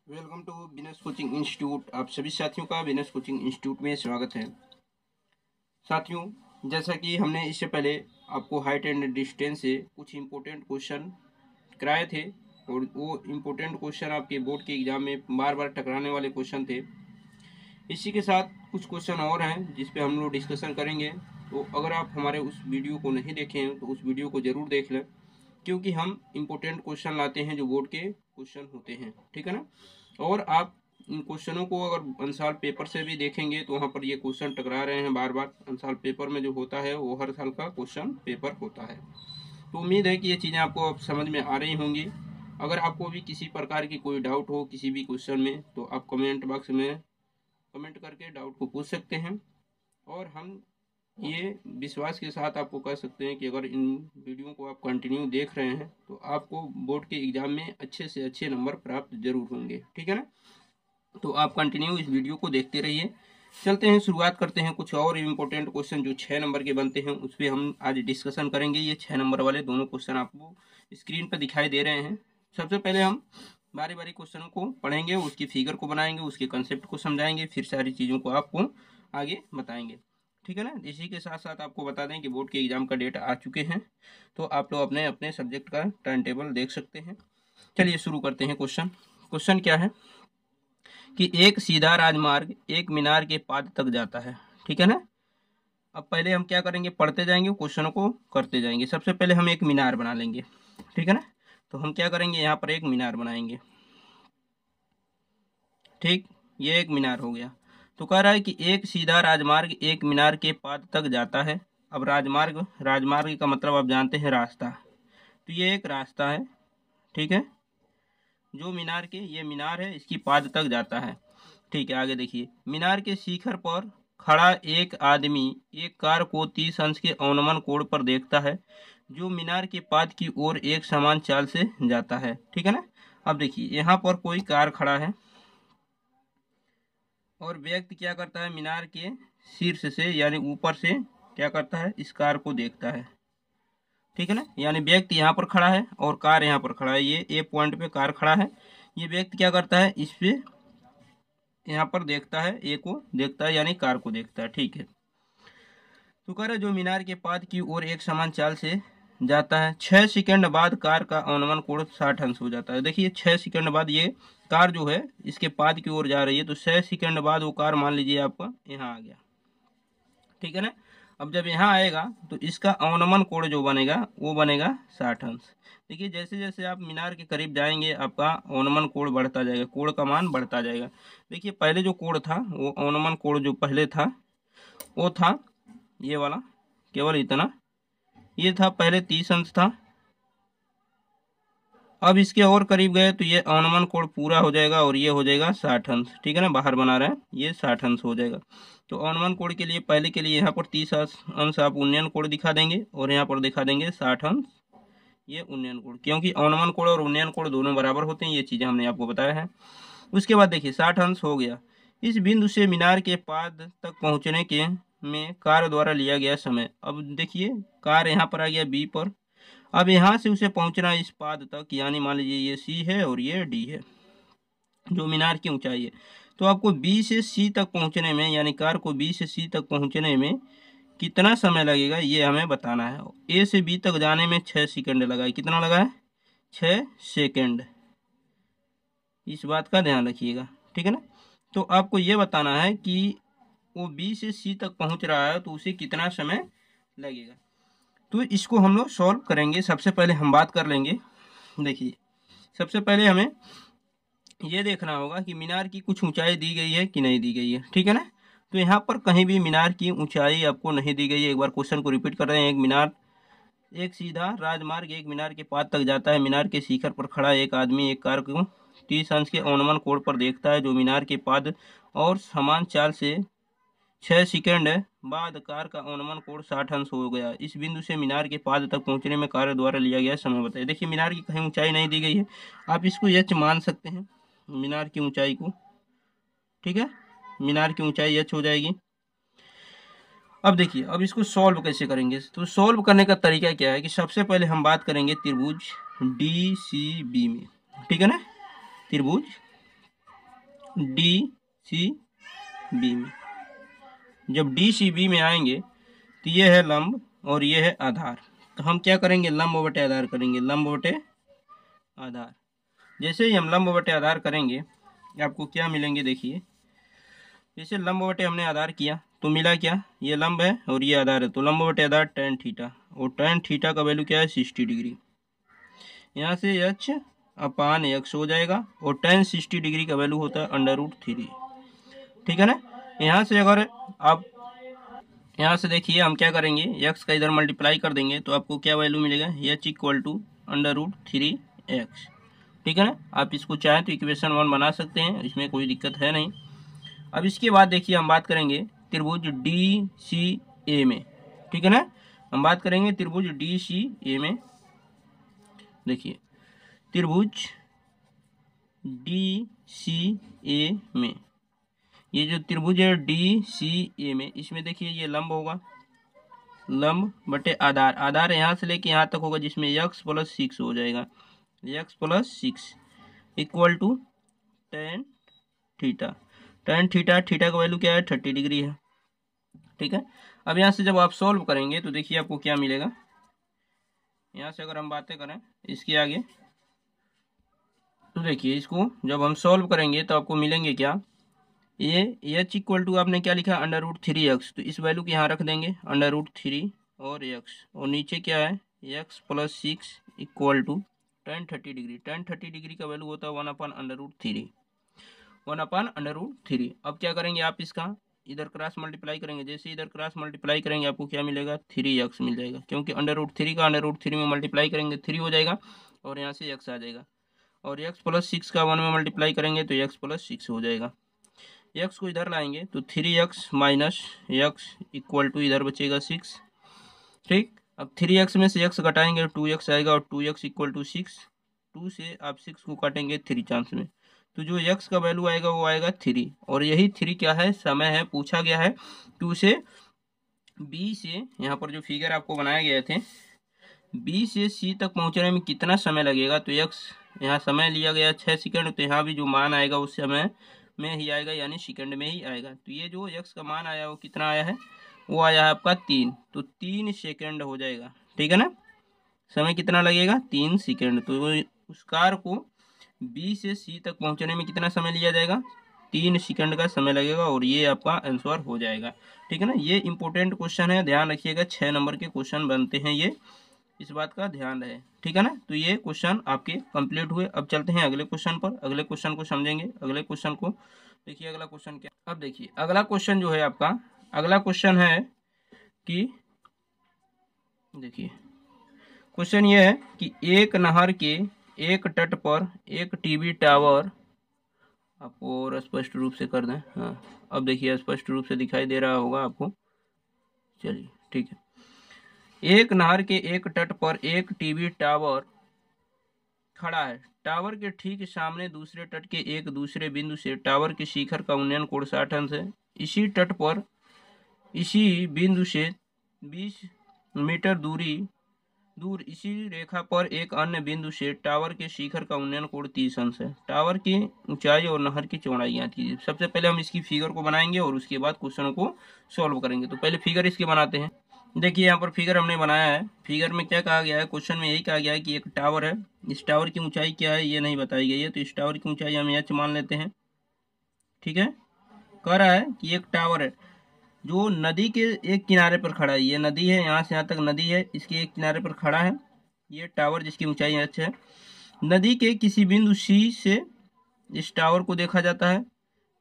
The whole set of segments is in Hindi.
Welcome to business coaching institute. आप सभी साथियों का बिजनेस कोचिंग इंस्टीट्यूट में स्वागत है। साथियों, जैसा कि हमने इससे पहले आपको हाइट एंड डिस्टेंस से कुछ इम्पोर्टेंट क्वेश्चन कराए थे और वो इम्पोर्टेंट क्वेश्चन आपके बोर्ड के एग्जाम में बार बार टकराने वाले क्वेश्चन थे। इसी के साथ कुछ क्वेश्चन और हैं जिस पे हम लोग डिस्कशन करेंगे। तो अगर आप हमारे उस वीडियो को नहीं देखे हैं तो उस वीडियो को ज़रूर देख लें, क्योंकि हम इम्पोर्टेंट क्वेश्चन लाते हैं जो बोर्ड के क्वेश्चन होते हैं। ठीक है ना। और आप इन क्वेश्चनों को अगर अंसाल पेपर से भी देखेंगे तो वहाँ पर ये क्वेश्चन टकरा रहे हैं बार बार। अंसाल पेपर में जो होता है वो हर साल का क्वेश्चन पेपर होता है। तो उम्मीद है कि ये चीज़ें आपको अब समझ में आ रही होंगी। अगर आपको भी किसी प्रकार की कोई डाउट हो किसी भी क्वेश्चन में तो आप कमेंट बॉक्स में कमेंट करके डाउट को पूछ सकते हैं। और हम ये विश्वास के साथ आपको कह सकते हैं कि अगर इन वीडियो को आप कंटिन्यू देख रहे हैं तो आपको बोर्ड के एग्ज़ाम में अच्छे से अच्छे नंबर प्राप्त जरूर होंगे। ठीक है ना। तो आप कंटिन्यू इस वीडियो को देखते रहिए। चलते हैं, शुरुआत करते हैं। कुछ और इम्पोर्टेंट क्वेश्चन जो 6 नंबर के बनते हैं उस पर हम आज डिस्कशन करेंगे। ये 6 नंबर वाले दोनों क्वेश्चन आपको स्क्रीन पर दिखाई दे रहे हैं। सबसे पहले हम बारी बारी क्वेश्चनों को पढ़ेंगे, उसकी फिगर को बनाएंगे, उसके कंसेप्ट को समझाएंगे, फिर सारी चीज़ों को आपको आगे बताएंगे। ठीक है ना। इसी के साथ साथ आपको बता दें कि बोर्ड के एग्जाम का डेट आ चुके हैं, तो आप लोग अपने अपने सब्जेक्ट का टाइम टेबल देख सकते हैं। चलिए शुरू करते हैं। क्वेश्चन क्या है कि एक सीधा राजमार्ग एक मीनार के पाद तक जाता है। ठीक है ना। अब पहले हम क्या करेंगे, पढ़ते जाएंगे, क्वेश्चनों को करते जाएंगे। सबसे पहले हम एक मीनार बना लेंगे। ठीक है ना। तो हम क्या करेंगे, यहाँ पर एक मीनार बनाएंगे। ठीक, ये एक मीनार हो गया। तो कह रहा है कि एक सीधा राजमार्ग एक मीनार के पाद तक जाता है। अब राजमार्ग राजमार्ग का मतलब आप जानते हैं रास्ता, तो ये एक रास्ता है। ठीक है। जो मीनार के ये मीनार है इसकी पाद तक जाता है। ठीक है, आगे देखिए। मीनार के शिखर पर खड़ा एक आदमी एक कार को 30 अंश के अवनमन कोण पर देखता है जो मीनार के पाद की ओर एक समान चाल से जाता है। ठीक है ना। अब देखिए यहाँ पर कोई कार खड़ा है और व्यक्ति क्या करता है, मीनार के शीर्ष से यानी ऊपर से क्या करता है, इस कार को देखता है। ठीक है ना। यानी व्यक्ति यहाँ पर खड़ा है और कार यहाँ पर खड़ा है। ये ए पॉइंट पे कार खड़ा है। ये व्यक्ति क्या करता है, इस पे यहाँ पर देखता है, ए को देखता है यानी कार को देखता है। ठीक है। तो कह रहा है जो मीनार के पाद की ओर एक समान चाल से जाता है, 6 सेकंड बाद कार का अवनमन कोण 60 अंश हो जाता है। देखिए 6 सेकंड बाद ये कार जो है इसके पाद की ओर जा रही है, तो 6 सेकंड बाद वो कार मान लीजिए आपका यहाँ आ गया। ठीक है ना। अब जब यहाँ आएगा तो इसका अवनमन कोण जो बनेगा वो बनेगा 60 अंश। देखिए जैसे जैसे आप मीनार के करीब जाएंगे आपका अवनमन कोण बढ़ता जाएगा, कोण का मान बढ़ता जाएगा। देखिए पहले जो कोण था वो अवनमन कोण जो पहले था वो था ये वाला, केवल इतना, ये था पहले 30 अंश था। अब इसके और करीब गए तो ये अवनमन कोण पूरा हो जाएगा और ये हो जाएगा 60 अंश। ठीक है ना, बाहर बना रहा है, ये 60 अंश हो जाएगा। तो अवनमन कोण के लिए पहले के लिए यहाँ पर 30 अंश आप उन्नयन कोण दिखा देंगे और यहाँ पर दिखा देंगे 60 अंश ये उन्नयन कोण, क्योंकि अवनमन कोण और उन्नयन कोण दोनों बराबर होते हैं। ये चीज़ें हमने आपको बताया है। उसके बाद देखिए 60 अंश हो गया। इस बिंदु से मीनार के पाद तक पहुँचने के में कार द्वारा लिया गया समय। अब देखिए कार यहाँ पर आ गया बी पर। अब यहाँ से उसे पहुंचना इस पाद तक, यानी मान लीजिए ये सी है और ये डी है जो मीनार की ऊंचाई है। तो आपको बी से सी तक पहुंचने में, यानी कार को बी से सी तक पहुंचने में कितना समय लगेगा ये हमें बताना है। ए से बी तक जाने में 6 सेकंड लगा है। कितना लगा है, 6 सेकंड। इस बात का ध्यान रखिएगा। ठीक है ना। तो आपको ये बताना है कि वो बी से सी तक पहुंच रहा है तो उसे कितना समय लगेगा। तो इसको हम लोग सॉल्व करेंगे। सबसे पहले हम बात कर लेंगे। देखिए सबसे पहले हमें ये देखना होगा कि मीनार की कुछ ऊंचाई दी गई है कि नहीं दी गई है। ठीक है ना। तो यहाँ पर कहीं भी मीनार की ऊंचाई आपको नहीं दी गई है। एक बार क्वेश्चन को रिपीट कर रहे हैं। एक सीधा राजमार्ग एक मीनार के पाद तक जाता है। मीनार के शिखर पर खड़ा एक आदमी एक कार को 30 अंश के अवनमन कोण पर देखता है जो मीनार के पाद और समान चाल से 6 सेकंड बाद कार का अवनमन कोण 60 अंश हो गया। इस बिंदु से मीनार के पाद तक पहुंचने में कार द्वारा लिया गया समय बताइए। देखिए मीनार की कहीं ऊंचाई नहीं दी गई है, आप इसको एच मान सकते हैं मीनार की ऊंचाई को। ठीक है, मीनार की ऊंचाई एच हो जाएगी। अब देखिए अब इसको सॉल्व कैसे करेंगे। तो सॉल्व करने का तरीका क्या है कि सबसे पहले हम बात करेंगे त्रिभुज डी सी बी में। ठीक है ना, त्रिभुज DCB में। जब DCB में आएंगे तो ये है लंब और ये है आधार। तो हम क्या करेंगे, लंब बटे आधार करेंगे, लंब बटे आधार। जैसे ही हम लंब बटे आधार करेंगे आपको क्या मिलेंगे, देखिए जैसे लंब बटे हमने आधार किया तो मिला क्या, ये लंब है और ये आधार है, तो लंब बटे आधार tan थीटा, और tan थीटा का वैल्यू क्या है 60 डिग्री। यहाँ से h/x हो जाएगा और tan 60 डिग्री का वैल्यू होता है √3। ठीक है ना। यहाँ से अगर आप यहाँ से देखिए हम क्या करेंगे, x का इधर मल्टीप्लाई कर देंगे तो आपको क्या वैल्यू मिलेगा, h = √3x। ठीक है ना। आप इसको चाहें तो इक्वेशन 1 बना सकते हैं, इसमें कोई दिक्कत है नहीं। अब इसके बाद देखिए हम बात करेंगे त्रिभुज DCA में। ठीक है ना। हम बात करेंगे त्रिभुज DCA में। देखिए त्रिभुज DCA में, ये जो त्रिभुज है DCA में, इसमें देखिए ये लंब होगा, लंब बटे आधार, आधार यहाँ से लेके यहाँ तक होगा जिसमें x + 6 हो जाएगा, x + 6 = tan theta. tan theta का वैल्यू क्या है 30 डिग्री है। ठीक है। अब यहाँ से जब आप सॉल्व करेंगे तो देखिए आपको क्या मिलेगा। यहाँ से अगर हम बातें करें इसके आगे तो देखिए इसको जब हम सॉल्व करेंगे तो आपको मिलेंगे क्या, ये h = आपने क्या लिखा √3x, तो इस वैल्यू को यहाँ रख देंगे √3 और x, और नीचे क्या है x + 6 = tan 30 degree. tan 30 degree का वैल्यू होता है 1/√3, 1/√3। अब क्या करेंगे आप इसका इधर क्रॉस मल्टीप्लाई करेंगे, जैसे इधर क्रॉस मल्टीप्लाई करेंगे आपको क्या मिलेगा 3x मिल जाएगा, क्योंकि √3 का √3 में मल्टीप्लाई करेंगे 3 हो जाएगा और यहाँ से x आ जाएगा, और x + 6 का 1 में मल्टीप्लाई करेंगे तो x + 6 हो जाएगा। x को इधर लाएंगे तो 3x - x = इधर बचेगा 6। ठीक। अब 3x में से x घटाएंगे 2x आएगा और 2x = 6। 2 से आप 6 को काटेंगे 3 चांस में, तो जो x का वैल्यू आएगा वो आएगा 3, और यही 3 क्या है, समय है। पूछा गया है 2 से B से, यहाँ पर जो फिगर आपको बनाए गए थे B से C तक पहुँचने में कितना समय लगेगा, तो x यहाँ समय लिया गया 6 सेकंड, तो यहाँ भी जो मान आएगा उस समय में ही आएगा, यानी सेकंड में ही आएगा। तो ये जो x का मान आया वो कितना आया है, वो आया है आपका 3, तो 3 सेकंड हो जाएगा। ठीक है ना। समय कितना लगेगा 3 सेकंड, तो उस कार को B से C तक पहुंचने में कितना समय लिया जाएगा, 3 सेकंड का समय लगेगा, और ये आपका आंसर हो जाएगा। ठीक है ना। ये इंपॉर्टेंट क्वेश्चन है, ध्यान रखिएगा, 6 नंबर के क्वेश्चन बनते हैं ये, इस बात का ध्यान रहे। ठीक है ना। तो ये क्वेश्चन आपके कंप्लीट हुए। अब चलते हैं अगले क्वेश्चन पर, अगले क्वेश्चन को समझेंगे। अगले क्वेश्चन को देखिए, अगला क्वेश्चन क्या, अब देखिए अगला क्वेश्चन जो है आपका, अगला क्वेश्चन है कि देखिए क्वेश्चन ये है कि एक नहर के एक तट पर एक टीवी टावर, आपको और स्पष्ट रूप से कर दें, हाँ अब देखिए स्पष्ट रूप से दिखाई दे रहा होगा आपको। चलिए ठीक है। एक नहर के एक तट पर एक टीवी टावर खड़ा है। टावर के ठीक सामने दूसरे तट के एक दूसरे बिंदु से टावर के शिखर का उन्नयन कोण 60 अंश है। इसी तट पर इसी बिंदु से 20 मीटर दूर इसी रेखा पर एक अन्य बिंदु से टावर के शिखर का उन्नयन कोण 30 अंश है। टावर की ऊंचाई और नहर की चौड़ाई ज्ञात कीजिए। सबसे पहले हम इसकी फिगर को बनाएंगे और उसके बाद क्वेश्चनों को सॉल्व करेंगे। तो पहले फिगर इसके बनाते हैं। देखिए यहाँ पर फिगर हमने बनाया है। फिगर में क्या कहा गया है, क्वेश्चन में यही कहा गया है कि एक टावर है, इस टावर की ऊंचाई क्या है ये नहीं बताई गई है, तो इस टावर की ऊंचाई हम h मान लेते हैं। ठीक है। कह रहा है कि एक टावर है जो नदी के एक किनारे पर खड़ा है, ये नदी है, यहाँ से यहाँ तक नदी है, इसके एक किनारे पर खड़ा है ये टावर, जिसकी ऊंचाई h है। नदी के किसी बिंदु C से इस टावर को देखा जाता है,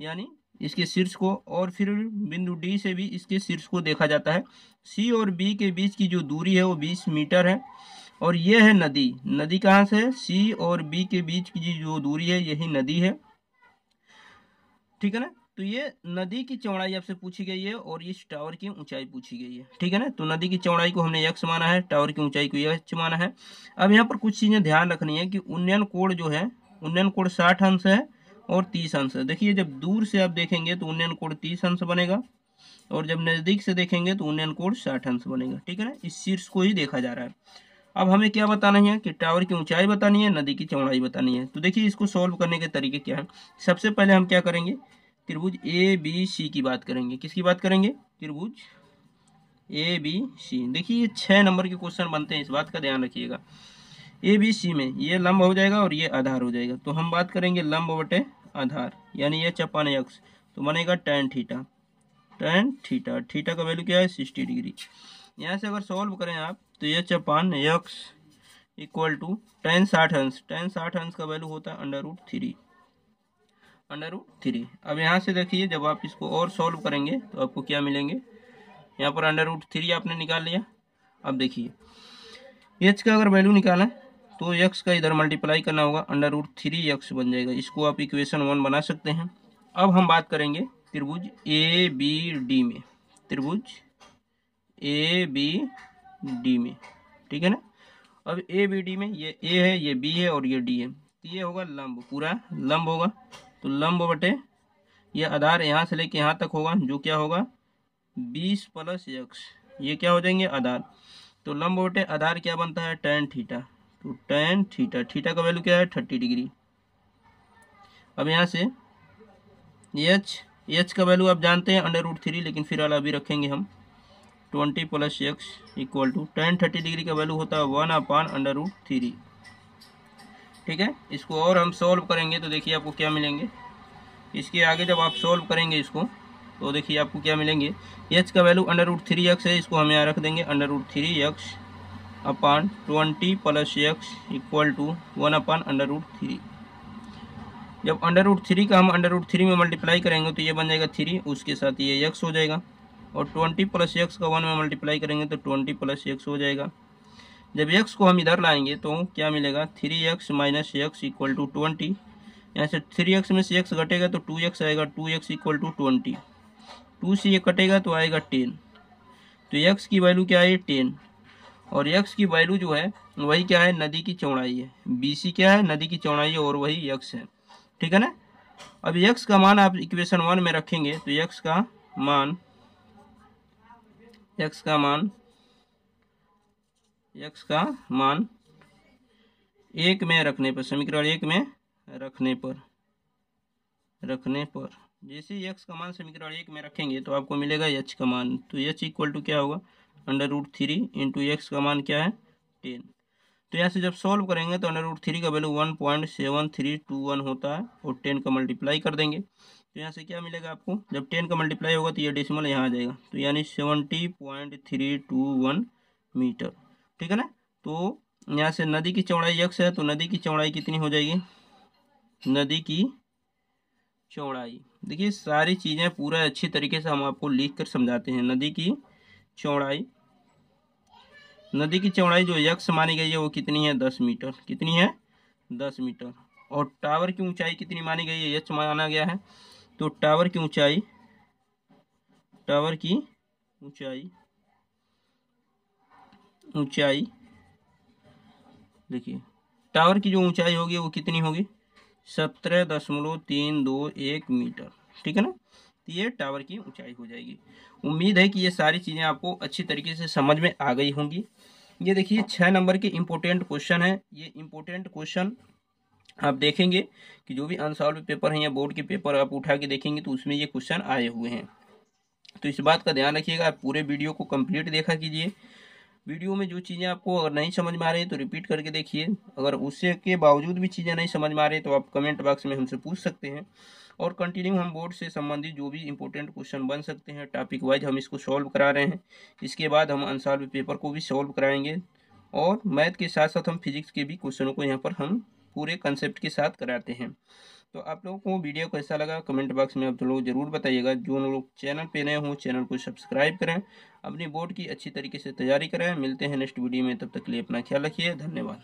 यानी इसके शीर्ष को, और फिर बिंदु D से भी इसके शीर्ष को देखा जाता है। C और B के बीच की जो दूरी है वो 20 मीटर है, और ये है नदी। नदी कहाँ से है, C और B के बीच की जो दूरी है यही नदी है। ठीक है ना। तो ये नदी की चौड़ाई आपसे पूछी गई है और इस टावर की ऊंचाई पूछी गई है। ठीक है ना। तो नदी की चौड़ाई को हमने x माना है, टावर की ऊंचाई को h माना है। अब यहाँ पर कुछ चीजें ध्यान रखनी है कि उन्नयन कोण जो है, उन्नयन कोण 60 अंश है और 30 अंश है। देखिए जब दूर से आप देखेंगे तो उन्नयन कोण 30 अंश बनेगा, और जब नजदीक से देखेंगे तो उन्नयन कोण 60 अंश बनेगा। ठीक है ना। इस शीर्ष को ही देखा जा रहा है। अब हमें क्या बताना है कि टावर की ऊंचाई बतानी है, नदी की चौड़ाई बतानी है। तो देखिए इसको सॉल्व करने के तरीके क्या है। सबसे पहले हम क्या करेंगे, त्रिभुज ABC की बात करेंगे। किसकी बात करेंगे, त्रिभुज ABC। देखिए ये 6 नंबर के क्वेश्चन बनते हैं, इस बात का ध्यान रखिएगा। ABC में ये लंब हो जाएगा और ये आधार हो जाएगा। तो हम बात करेंगे लंब बटे आधार, यानी ये चपान x, तो बनेगा tan theta. tan theta, theta का वैल्यू क्या है 60 डिग्री। यहाँ से अगर सॉल्व करें आप तो ये चपान x इक्वल टू tan 60 अंश, tan 60 अंश का वैल्यू होता है √3, √3। अब यहाँ से देखिए जब आप इसको और सॉल्व करेंगे तो आपको क्या मिलेंगे, यहाँ पर √3 आपने निकाल लिया। अब देखिए h का अगर वैल्यू निकालें तो x का इधर मल्टीप्लाई करना होगा, √3x बन जाएगा। इसको आप इक्वेशन 1 बना सकते हैं। अब हम बात करेंगे त्रिभुज ABD में, त्रिभुज ABD में, ठीक है ना। अब ABD में ये A है, ये B है और ये D है, तो ये होगा लंब, पूरा लंब होगा। तो लंब बटे ये आधार यहाँ से लेके यहाँ तक होगा, जो क्या होगा 20 + x, ये क्या हो जाएंगे आधार। तो लंब बटे आधार क्या बनता है tan थीटा। तो tan थीटा, थीटा का वैल्यू क्या है 30 डिग्री। अब यहाँ से h का वैल्यू आप जानते हैं √3, लेकिन फिलहाल अभी रखेंगे हम 20 + x equal to tan 30 degree का वैल्यू होता है 1/√3, ठीक है। इसको और हम सॉल्व करेंगे तो देखिए आपको क्या मिलेंगे। इसके आगे जब आप सॉल्व करेंगे इसको तो देखिए आपको क्या मिलेंगे, h का वैल्यू √3x है, इसको हम यहाँ रख देंगे √3x upon 20 + x equal to 1/√3। जब √3 का हम √3 में मल्टीप्लाई करेंगे तो ये बन जाएगा 3, उसके साथ ये x हो जाएगा, और 20 + x का 1 में मल्टीप्लाई करेंगे तो 20 + x हो जाएगा। जब x को हम इधर लाएंगे तो क्या मिलेगा 3x - x इक्वल टू 20। यहाँ से 3x में से x घटेगा तो 2x आएगा, 2x इक्वल टू 20, 2 से ये कटेगा तो आएगा 10। तो x की वैल्यू क्या है 10, और x की वैल्यू जो है वही क्या है नदी की चौड़ाई है। BC क्या है नदी की चौड़ाई है और वही x है, ठीक है ना। अब x का मान आप इक्वेशन 1 में रखेंगे तो x का मान एक में रखने पर, समीकरण 1 में रखने पर जैसे ही x का मान समीकरण 1 में रखेंगे तो आपको मिलेगा h का मान। तो h इक्वल टू क्या होगा √3 इंटू x का मान क्या है 10। तो यहाँ से जब सॉल्व करेंगे तो √3 का वैल्यू 1.7321 होता है, और 10 का मल्टीप्लाई कर देंगे तो यहाँ से क्या मिलेगा आपको, जब 10 का मल्टीप्लाई होगा तो ये डेसिमल यहाँ आ जाएगा, तो यानी 70.321 मीटर, ठीक है ना। तो यहाँ से नदी की चौड़ाई x है, तो नदी की चौड़ाई कितनी हो जाएगी, नदी की चौड़ाई, देखिए सारी चीज़ें पूरा अच्छी तरीके से हम आपको लिख कर समझाते हैं। नदी की चौड़ाई जो x मानी गई है वो कितनी है 10 मीटर, कितनी है 10 मीटर। और टावर की ऊंचाई कितनी मानी गई है h माना गया है, तो टावर की ऊंचाई देखिए टावर की जो ऊंचाई होगी वो कितनी होगी 17.321 मीटर, ठीक है ना। तो ये टावर की ऊंचाई हो जाएगी। उम्मीद है कि ये सारी चीज़ें आपको अच्छी तरीके से समझ में आ गई होंगी। ये देखिए 6 नंबर के इम्पोर्टेंट क्वेश्चन है। ये इम्पोर्टेंट क्वेश्चन आप देखेंगे कि जो भी अनसॉल्व पेपर हैं या बोर्ड के पेपर आप उठा के देखेंगे तो उसमें ये क्वेश्चन आए हुए हैं। तो इस बात का ध्यान रखिएगा, आप पूरे वीडियो को कंप्लीट देखा कीजिए। वीडियो में जो चीज़ें आपको अगर नहीं समझ में आ रही है तो रिपीट करके देखिए। अगर उससे के बावजूद भी चीज़ें नहीं समझ में आ रही तो आप कमेंट बॉक्स में हमसे पूछ सकते हैं, और कंटिन्यू हम बोर्ड से संबंधित जो भी इंपॉर्टेंट क्वेश्चन बन सकते हैं टॉपिक वाइज हम इसको सॉल्व करा रहे हैं। इसके बाद हम अनसॉल्व पेपर को भी सॉल्व कराएंगे, और मैथ के साथ साथ हम फिजिक्स के भी क्वेश्चनों को यहाँ पर हम पूरे कंसेप्ट के साथ कराते हैं। तो आप लोगों को वीडियो कैसा लगा कमेंट बॉक्स में आप लोग जरूर बताइएगा। जो लोग चैनल पे नए हों चैनल को सब्सक्राइब करें, अपनी बोर्ड की अच्छी तरीके से तैयारी करें। मिलते हैं नेक्स्ट वीडियो में, तब तक के लिए अपना ख्याल रखिए, धन्यवाद।